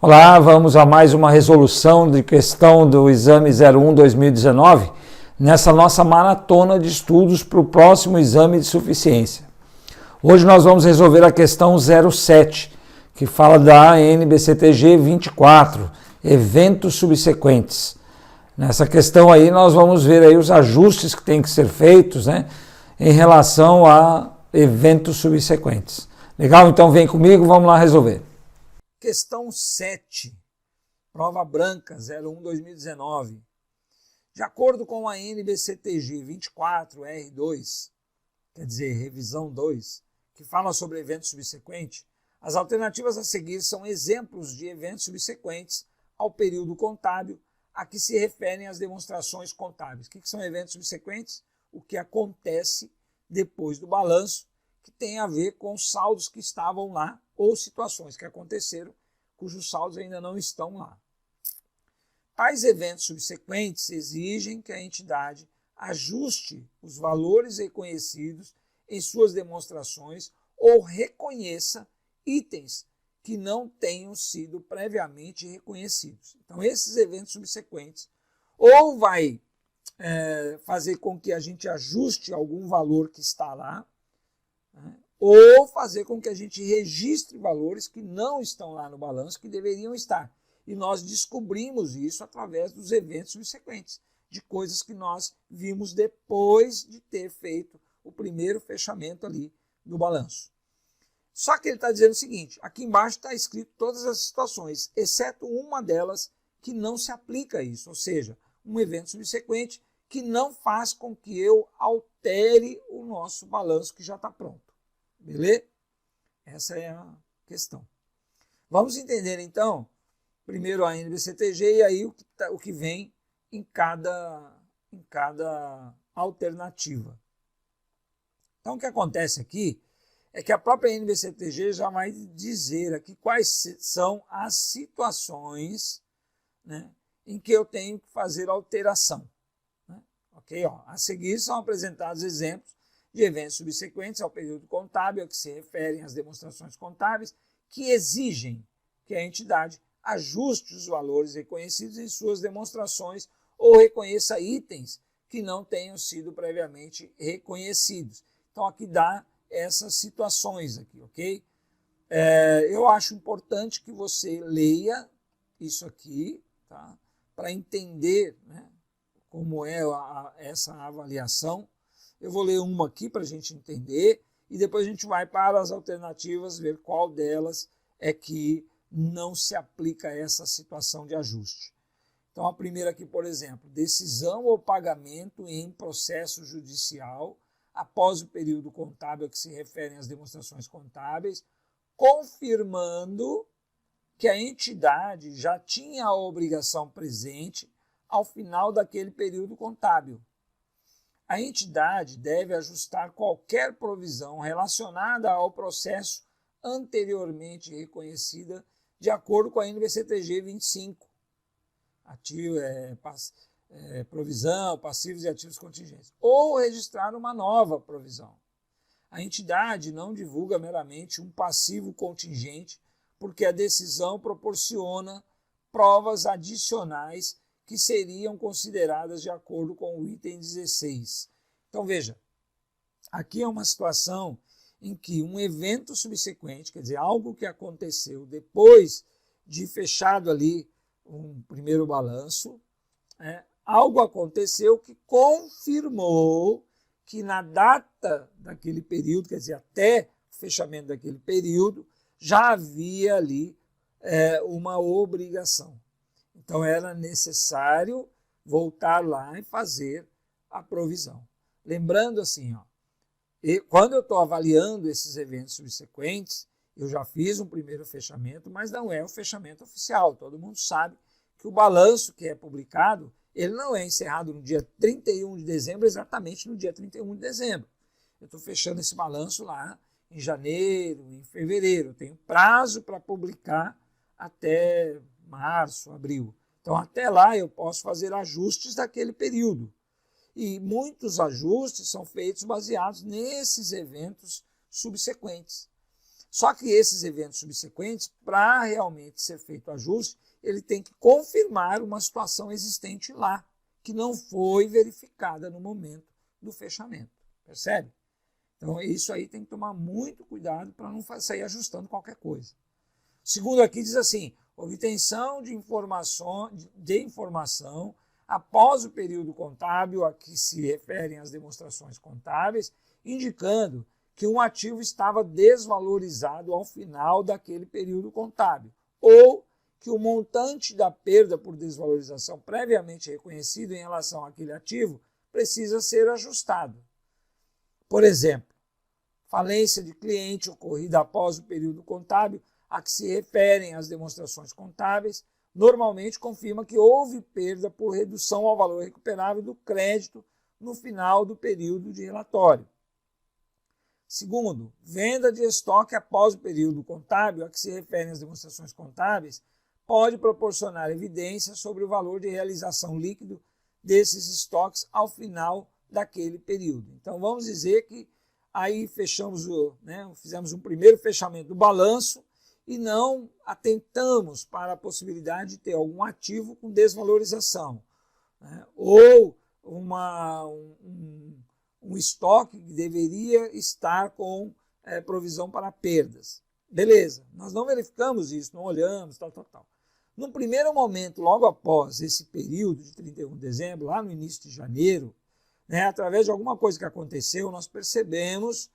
Olá, vamos a mais uma resolução de questão do exame 01/2019, nessa nossa maratona de estudos para o próximo exame de suficiência. Hoje nós vamos resolver a questão 07, que fala da ANBCTG 24, eventos subsequentes. Nessa questão aí nós vamos ver aí os ajustes que têm que ser feitos, em relação a eventos subsequentes. Legal? Então vem comigo, vamos lá resolver. Questão 7, prova branca 01/2019. De acordo com a ANBCTG 24R2, quer dizer, revisão 2, que fala sobre eventos subsequentes, as alternativas a seguir são exemplos de eventos subsequentes ao período contábil a que se referem as demonstrações contábeis. O que são eventos subsequentes? O que acontece depois do balanço, que tem a ver com saldos que estavam lá ou situações que aconteceram cujos saldos ainda não estão lá. Tais eventos subsequentes exigem que a entidade ajuste os valores reconhecidos em suas demonstrações ou reconheça itens que não tenham sido previamente reconhecidos. Então, esses eventos subsequentes ou vai fazer com que a gente ajuste algum valor que está lá, ou fazer com que a gente registre valores que não estão lá no balanço, que deveriam estar. E nós descobrimos isso através dos eventos subsequentes, de coisas que nós vimos depois de ter feito o primeiro fechamento ali do balanço. Só que ele está dizendo o seguinte, aqui embaixo está escrito todas as situações, exceto uma delas que não se aplica a isso, ou seja, um evento subsequente que não faz com que eu altere o nosso balanço que já está pronto. Beleza? Essa é a questão. Vamos entender então, primeiro a ANBCTG e aí o que vem em cada alternativa. Então o que acontece aqui é que a própria ANBCTG já vai dizer aqui quais são as situações, em que eu tenho que fazer alteração. Ok? A seguir são apresentados exemplos de eventos subsequentes ao período contábil, a que se referem às demonstrações contábeis, que exigem que a entidade ajuste os valores reconhecidos em suas demonstrações ou reconheça itens que não tenham sido previamente reconhecidos. Então, aqui dá essas situações aqui, ok? Eu acho importante que você leia isso aqui, tá? Para entender, como é essa avaliação. Eu vou ler uma aqui para a gente entender e depois a gente vai para as alternativas, ver qual delas é que não se aplica a essa situação de ajuste. Então, a primeira aqui, por exemplo, decisão ou pagamento em processo judicial após o período contábil a que se referem às demonstrações contábeis, confirmando que a entidade já tinha a obrigação presente ao final daquele período contábil. A entidade deve ajustar qualquer provisão relacionada ao processo anteriormente reconhecida de acordo com a ANBCTG 25. Provisão, passivos e ativos contingentes. Ou registrar uma nova provisão. A entidade não divulga meramente um passivo contingente, porque a decisão proporciona provas adicionais que seriam consideradas de acordo com o item 16. Então, veja, aqui é uma situação em que um evento subsequente, quer dizer, algo que aconteceu depois de fechado ali um primeiro balanço, algo aconteceu que confirmou que na data daquele período, quer dizer, até o fechamento daquele período, já havia ali uma obrigação. Então, era necessário voltar lá e fazer a provisão. Lembrando assim, quando eu estou avaliando esses eventos subsequentes, eu já fiz um primeiro fechamento, mas não é o fechamento oficial. Todo mundo sabe que o balanço que é publicado, ele não é encerrado no dia 31 de dezembro, exatamente no dia 31 de dezembro. Eu estou fechando esse balanço lá em janeiro, em fevereiro. Eu tenho prazo para publicar até março, abril. Então, até lá eu posso fazer ajustes daquele período. E muitos ajustes são feitos baseados nesses eventos subsequentes. Só que esses eventos subsequentes, para realmente ser feito o ajuste, ele tem que confirmar uma situação existente lá, que não foi verificada no momento do fechamento. Percebe? Então, isso aí tem que tomar muito cuidado para não sair ajustando qualquer coisa. Segundo aqui diz assim, obtenção de informação após o período contábil a que se referem as demonstrações contábeis, indicando que um ativo estava desvalorizado ao final daquele período contábil, ou que o montante da perda por desvalorização previamente reconhecido em relação àquele ativo precisa ser ajustado. Por exemplo, falência de cliente ocorrida após o período contábil a que se referem as demonstrações contábeis, normalmente confirma que houve perda por redução ao valor recuperável do crédito no final do período de relatório. Segundo, venda de estoque após o período contábil a que se referem as demonstrações contábeis pode proporcionar evidência sobre o valor de realização líquido desses estoques ao final daquele período. Então, vamos dizer que aí fizemos um primeiro fechamento do balanço e não atentamos para a possibilidade de ter algum ativo com desvalorização, né? Ou um estoque que deveria estar com provisão para perdas. Beleza, nós não verificamos isso, não olhamos, tal. No primeiro momento, logo após esse período de 31 de dezembro, lá no início de janeiro, né, através de alguma coisa que aconteceu, nós percebemos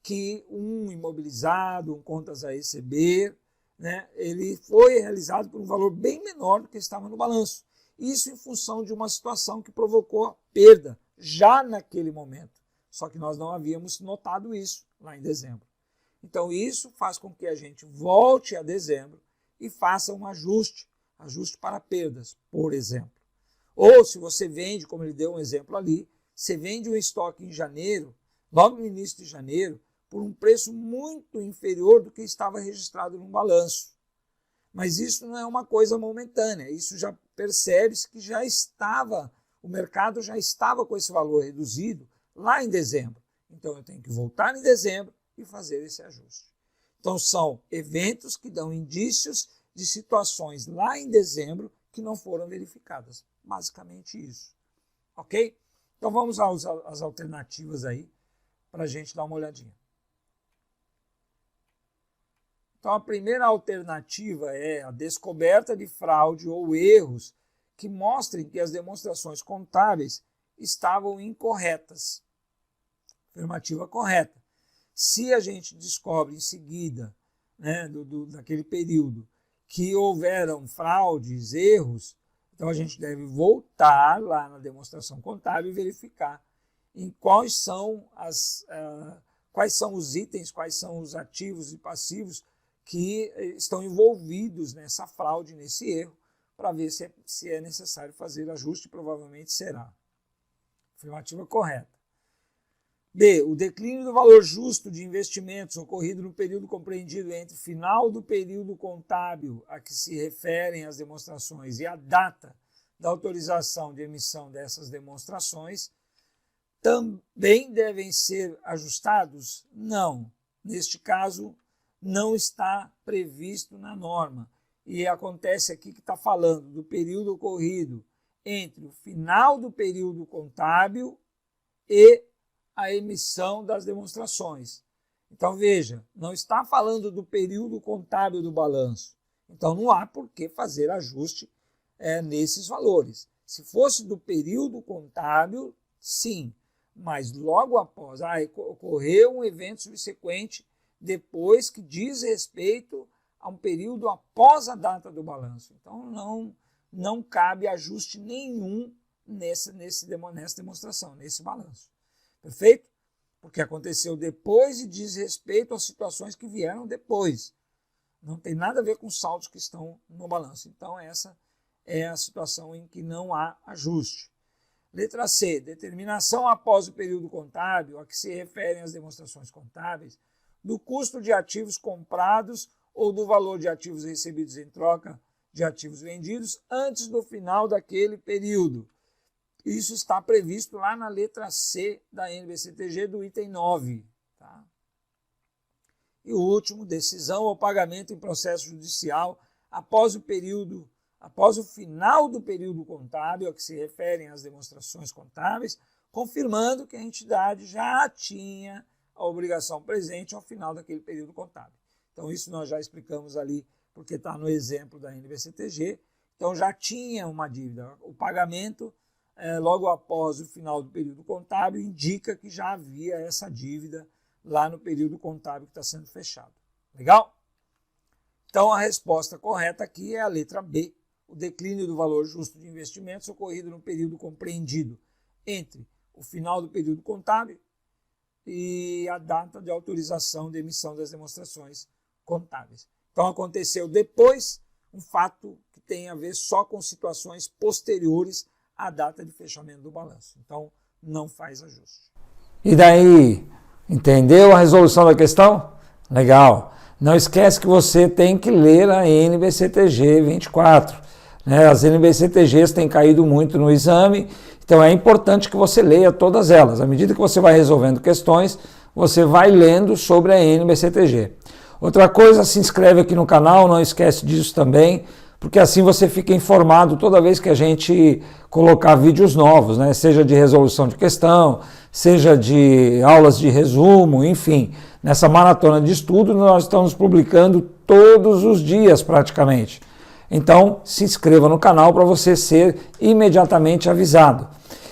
que um imobilizado, um contas a receber, né, ele foi realizado por um valor bem menor do que estava no balanço. Isso em função de uma situação que provocou a perda já naquele momento. Só que nós não havíamos notado isso lá em dezembro. Então isso faz com que a gente volte a dezembro e faça um ajuste para perdas, por exemplo. Ou se você vende, como ele deu um exemplo ali, você vende um estoque em janeiro, logo no início de janeiro, por um preço muito inferior do que estava registrado no balanço. Mas isso não é uma coisa momentânea, isso já percebe-se que o mercado já estava com esse valor reduzido lá em dezembro. Então eu tenho que voltar em dezembro e fazer esse ajuste. Então são eventos que dão indícios de situações lá em dezembro que não foram verificadas. Basicamente isso. Ok? Então vamos às alternativas aí para a gente dar uma olhadinha. Então a primeira alternativa é a descoberta de fraude ou erros que mostrem que as demonstrações contábeis estavam incorretas. Afirmativa correta. Se a gente descobre em seguida, né, daquele período, que houveram fraudes, erros, então a gente deve voltar lá na demonstração contábil e verificar em quais são os itens, quais são os ativos e passivos que estão envolvidos nessa fraude, nesse erro, para ver se é necessário fazer ajuste, provavelmente será. Afirmativa correta. B. O declínio do valor justo de investimentos ocorrido no período compreendido entre o final do período contábil a que se referem as demonstrações e a data da autorização de emissão dessas demonstrações também devem ser ajustados? Não. Neste caso, não está previsto na norma. E acontece aqui que está falando do período ocorrido entre o final do período contábil e a emissão das demonstrações. Então, veja, não está falando do período contábil do balanço. Então, não há por que fazer ajuste nesses valores. Se fosse do período contábil, sim, mas logo após, ocorreu um evento subsequente depois que diz respeito a um período após a data do balanço. Então, não cabe ajuste nenhum nessa demonstração, nesse balanço. Perfeito? Porque aconteceu depois e diz respeito às situações que vieram depois. Não tem nada a ver com os saldos que estão no balanço. Então, essa é a situação em que não há ajuste. Letra C. Determinação após o período contábil a que se referem as demonstrações contábeis do custo de ativos comprados ou do valor de ativos recebidos em troca de ativos vendidos antes do final daquele período. Isso está previsto lá na letra C da NBCTG do item 9. Tá? E o último, decisão ou pagamento em processo judicial após o final do período contábil, a que se referem as demonstrações contábeis, confirmando que a entidade já tinha a obrigação presente ao final daquele período contábil. Então isso nós já explicamos ali, porque está no exemplo da NBCTG. Então já tinha uma dívida. O pagamento, logo após o final do período contábil, indica que já havia essa dívida lá no período contábil que está sendo fechado. Legal? Então a resposta correta aqui é a letra B, o declínio do valor justo de investimentos ocorrido no período compreendido entre o final do período contábil e a data de autorização de emissão das demonstrações contábeis. Então aconteceu depois um fato que tem a ver só com situações posteriores à data de fechamento do balanço. Então não faz ajuste. E daí, entendeu a resolução da questão? Legal. Não esquece que você tem que ler a NBCTG 24. As NBCTGs têm caído muito no exame, então é importante que você leia todas elas. À medida que você vai resolvendo questões, você vai lendo sobre a NBCTG. Outra coisa, se inscreve aqui no canal, não esquece disso também, porque assim você fica informado toda vez que a gente colocar vídeos novos, seja de resolução de questão, seja de aulas de resumo, enfim. Nessa maratona de estudo nós estamos publicando todos os dias praticamente. Então se inscreva no canal para você ser imediatamente avisado.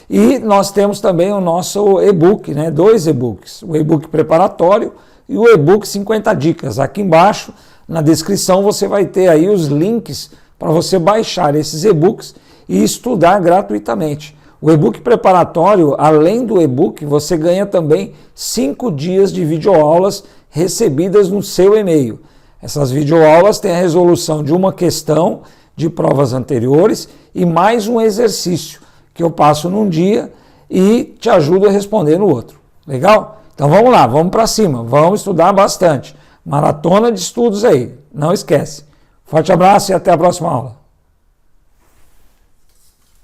E nós temos também o nosso e-book, 2 e-books, o e-book preparatório e o e-book 50 dicas. Aqui embaixo, na descrição, você vai ter aí os links para você baixar esses e-books e estudar gratuitamente. O e-book preparatório, além do e-book, você ganha também 5 dias de videoaulas recebidas no seu e-mail. Essas videoaulas têm a resolução de uma questão de provas anteriores e mais um exercício que eu passo num dia e te ajudo a responder no outro. Legal? Então vamos lá, vamos para cima, vamos estudar bastante. Maratona de estudos aí, não esquece. Forte abraço e até a próxima aula.